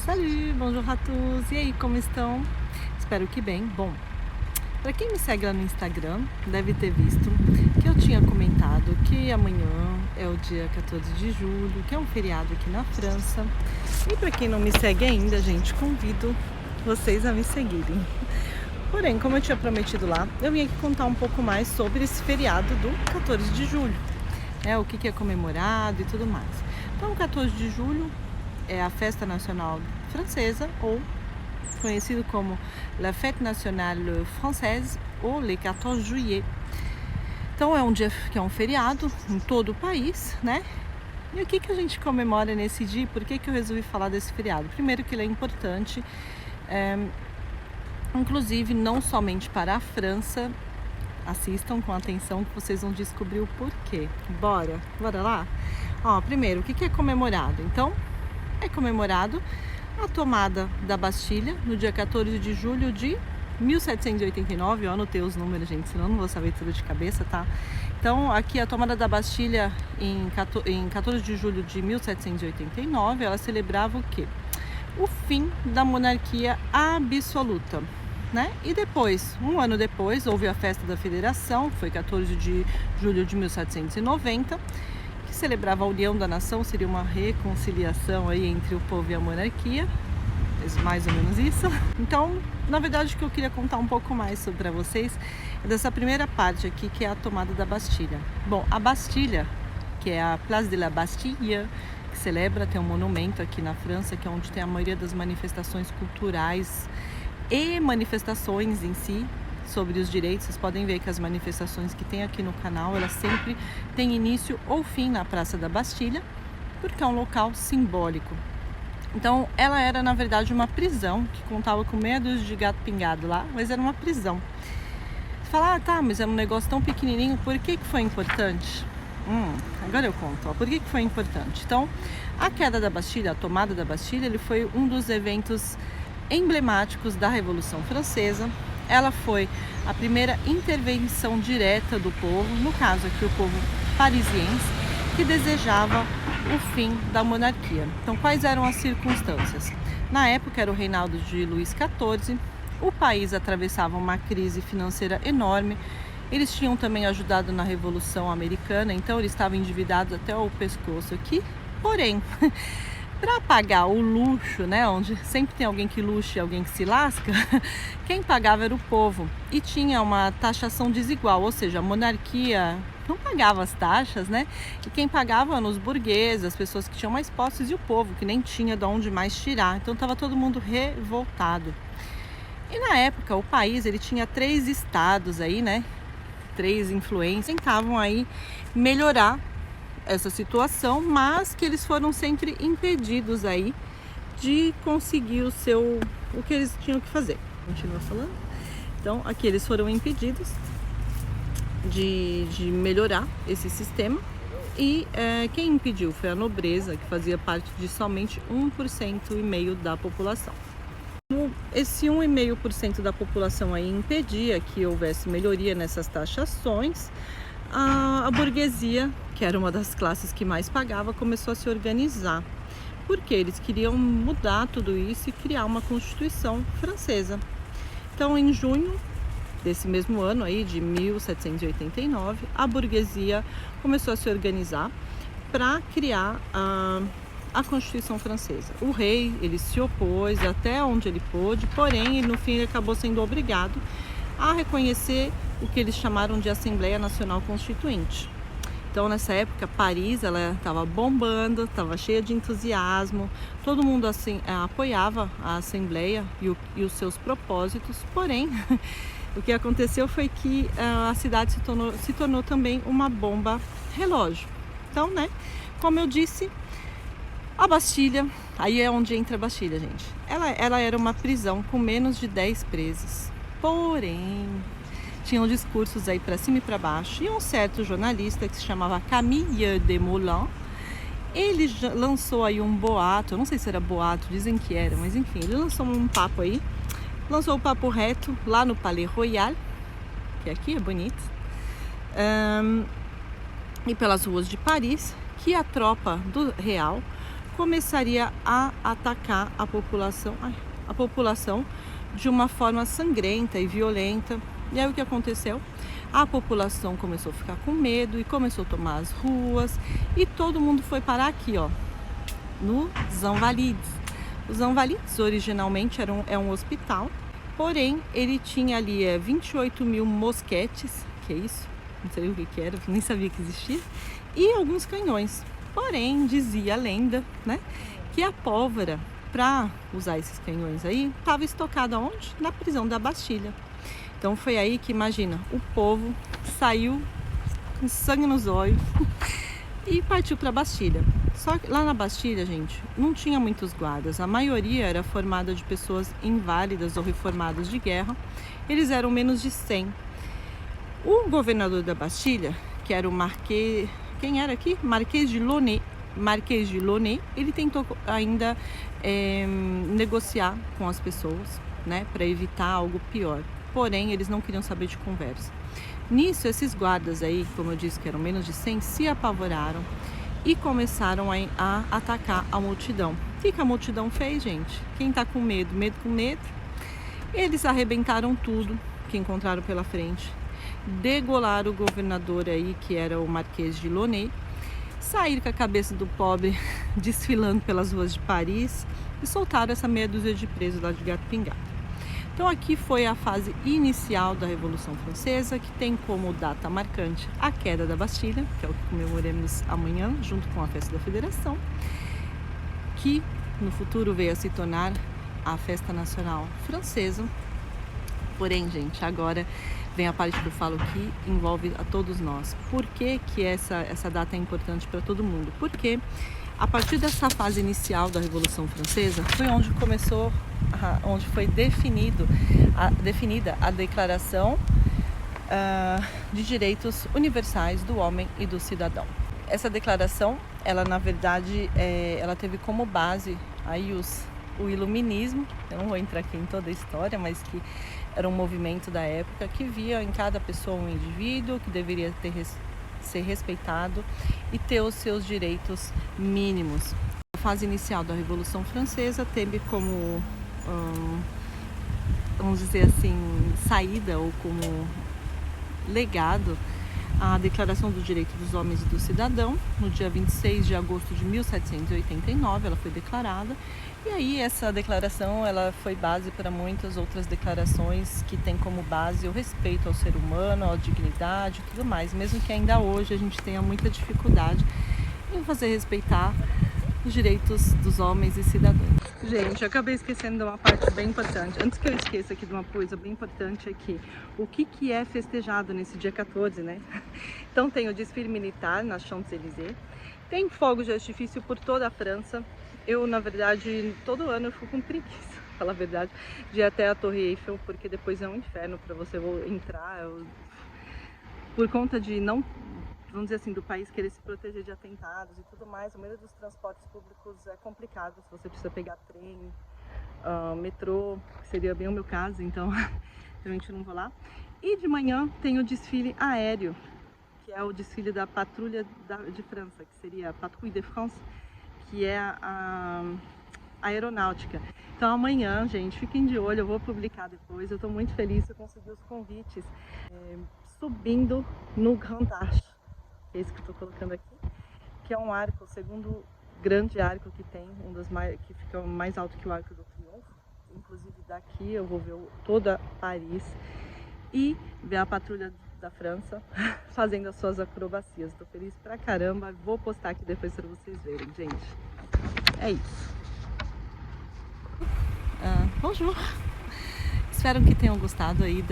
Salut, bonjour à tous! E aí, como estão? Espero que bem. Bom, para quem me segue lá no Instagram, deve ter visto que eu tinha comentado que amanhã é o dia 14 de julho, que é um feriado aqui na França. E para quem não me segue ainda, gente, convido vocês a me seguirem. Porém, como eu tinha prometido lá, eu vim aqui contar um pouco mais sobre esse feriado do 14 de julho, o que é comemorado e tudo mais. Então, 14 de julho é a festa nacional francesa, ou conhecido como la Fête Nationale Française, ou le 14 juillet. Então é um dia que é um feriado em todo o país, né? E o que a gente comemora nesse dia? Por que eu resolvi falar desse feriado? Primeiro que ele é importante, inclusive não somente para a França. Assistam com atenção que vocês vão descobrir o porquê. Bora lá? Primeiro, o que é comemorado? Então, é comemorado a tomada da Bastilha no dia 14 de julho de 1789. Eu anotei os números, gente, senão eu não vou saber tudo de cabeça, tá? Então, aqui a tomada da Bastilha em 14 de julho de 1789, ela celebrava o quê? O fim da monarquia absoluta, né? E depois, um ano depois, houve a festa da Federação, que foi 14 de julho de 1790, que celebrava a união da nação, seria uma reconciliação aí entre o povo e a monarquia, mais ou menos isso. Então, na verdade, o que eu queria contar um pouco mais para vocês é dessa primeira parte aqui, que é a tomada da Bastilha. Bom, a Bastilha, que é a Place de la Bastille, que celebra, tem um monumento aqui na França, que é onde tem a maioria das manifestações culturais e manifestações em si sobre os direitos. Vocês podem ver que as manifestações que tem aqui no canal, elas sempre têm início ou fim na Praça da Bastilha, porque é um local simbólico. Então, ela era, na verdade, uma prisão que contava com meia dúzia de gato pingado lá, mas era uma prisão. Você fala, tá, mas era um negócio tão pequenininho, por que foi importante? Agora eu conto, por que foi importante? Então, a queda da Bastilha, a tomada da Bastilha, ele foi um dos eventos emblemáticos da Revolução Francesa. Ela foi a primeira intervenção direta do povo, no caso aqui o povo parisiense, que desejava o fim da monarquia. Então, quais eram as circunstâncias? Na época era o reinado de Luís XIV, o país atravessava uma crise financeira enorme, eles tinham também ajudado na Revolução Americana, então eles estavam endividados até o pescoço aqui, porém, para pagar o luxo, né, onde sempre tem alguém que luxa e alguém que se lasca, quem pagava era o povo, e tinha uma taxação desigual, ou seja, a monarquia não pagava as taxas, né? E quem pagava eram os burgueses, as pessoas que tinham mais posses, e o povo que nem tinha de onde mais tirar. Então estava todo mundo revoltado. E na época o país, ele tinha 3 estados aí, né? 3 influências, tentavam aí melhorar essa situação, mas que eles foram sempre impedidos aí de conseguir o que eles tinham que fazer. Continua falando. Então aqui eles foram impedidos de melhorar esse sistema, e quem impediu foi a nobreza, que fazia parte de somente 1,5% da população. Esse 1,5% da população aí impedia que houvesse melhoria nessas taxações. A burguesia, que era uma das classes que mais pagava, começou a se organizar, porque eles queriam mudar tudo isso e criar uma Constituição francesa. Então, em junho desse mesmo ano aí, de 1789, a burguesia começou a se organizar para criar a Constituição Francesa. O rei, ele se opôs até onde ele pôde, porém, no fim, ele acabou sendo obrigado a reconhecer o que eles chamaram de Assembleia Nacional Constituinte. Então, nessa época, Paris, ela estava bombando, estava cheia de entusiasmo, todo mundo assim apoiava a Assembleia e os seus propósitos, porém, o que aconteceu foi que a cidade se tornou também uma bomba relógio. Então, né, como eu disse, a Bastilha, aí é onde entra a Bastilha, gente. Ela era uma prisão com menos de 10 presos. Porém, tinham discursos aí para cima e para baixo. E um certo jornalista que se chamava Camille Desmoulins, ele lançou aí um boato, eu não sei se era boato, dizem que era, mas enfim, ele lançou um papo aí, lançou o papo reto lá no Palais Royal, que aqui é bonito, e pelas ruas de Paris, que a tropa do real começaria a atacar a população de uma forma sangrenta e violenta. E aí o que aconteceu? A população começou a ficar com medo e começou a tomar as ruas, e todo mundo foi parar aqui, ó, no Invalides. Os Invalides originalmente é um hospital, porém ele tinha ali 28 mil mosquetes, que é isso? Não sei o que era, nem sabia que existia, e alguns canhões. Porém, dizia a lenda, né, que a pólvora para usar esses canhões aí estava estocada onde? Na prisão da Bastilha. Então foi aí que, imagina, o povo saiu com sangue nos olhos e partiu para a Bastilha. Só que lá na Bastilha, gente, não tinha muitos guardas. A maioria era formada de pessoas inválidas ou reformadas de guerra. Eles eram menos de 100. O governador da Bastilha, que era o Marquês... Quem era aqui? Marquês de Launay, ele tentou ainda negociar com as pessoas, né, para evitar algo pior. Porém, eles não queriam saber de conversa. Nisso, esses guardas aí, como eu disse que eram menos de 100, se apavoraram e começaram a atacar a multidão. O que a multidão fez, gente? Quem tá com medo, com medo, eles arrebentaram tudo que encontraram pela frente, degolaram o governador aí, que era o Marquês de Launay, saíram com a cabeça do pobre desfilando pelas ruas de Paris e soltaram essa meia dúzia de presos lá de gato pingado. Então aqui foi a fase inicial da Revolução Francesa, que tem como data marcante a queda da Bastilha, que é o que comemoramos amanhã, junto com a Festa da Federação, que no futuro veio a se tornar a Festa Nacional Francesa. Porém, gente, agora vem a parte que eu falo que envolve a todos nós. Por que que essa data é importante para todo mundo? Porque a partir dessa fase inicial da Revolução Francesa foi onde começou, onde foi definida a Declaração de Direitos Universais do Homem e do Cidadão. Essa declaração, ela na verdade, ela teve como base aí o Iluminismo. Eu não vou entrar aqui em toda a história, mas que era um movimento da época que via em cada pessoa um indivíduo que deveria ser respeitado e ter os seus direitos mínimos. A fase inicial da Revolução Francesa teve como, vamos dizer assim, saída ou como legado a Declaração do Direito dos Homens e do Cidadão. No dia 26 de agosto de 1789 ela foi declarada, e aí essa declaração ela foi base para muitas outras declarações que tem como base o respeito ao ser humano, à dignidade e tudo mais, mesmo que ainda hoje a gente tenha muita dificuldade em fazer respeitar os direitos dos homens e cidadãos. Gente, eu acabei esquecendo de uma parte bem importante. Antes que eu esqueça aqui de uma coisa bem importante aqui, o que é festejado nesse dia 14, né? Então tem o desfile militar na Champs-Élysées, tem fogos de artifício por toda a França. Eu, na verdade, todo ano eu fico com preguiça, pra falar a verdade, de ir até a Torre Eiffel, porque depois é um inferno para você entrar, por conta de não, vamos dizer assim, do país querer se proteger de atentados e tudo mais. O meio dos transportes públicos é complicado, se você precisa pegar trem, metrô, que seria bem o meu caso, então realmente não vou lá. E de manhã tem o desfile aéreo, que é o desfile da Patrulha de França, que seria a Patrouille de France, que é a aeronáutica. Então amanhã, gente, fiquem de olho, eu vou publicar depois. Eu estou muito feliz que eu consegui os convites subindo no Grand Arch, que é esse que eu estou colocando aqui, que é um arco, o segundo grande arco que tem, um dos mais, que fica mais alto que o Arco do Triunfo. Inclusive daqui eu vou ver toda Paris e ver a Patrulha da França fazendo as suas acrobacias. Estou feliz pra caramba, vou postar aqui depois para vocês verem, gente. É isso. Bonjour! Espero que tenham gostado aí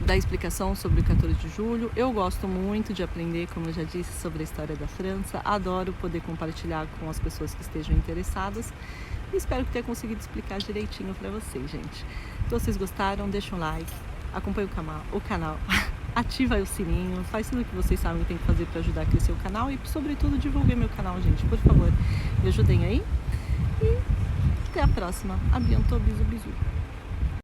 da explicação sobre o 14 de julho. Eu gosto muito de aprender, como eu já disse, sobre a história da França. Adoro poder compartilhar com as pessoas que estejam interessadas. E espero que tenha conseguido explicar direitinho para vocês, gente. Se vocês gostaram, deixa um like, acompanhe o canal, ativa aí o sininho, faz tudo o que vocês sabem que tem que fazer para ajudar a crescer o canal e, sobretudo, divulguem meu canal, gente. Por favor, me ajudem aí. E até a próxima. A bientôt, bisous, bisous.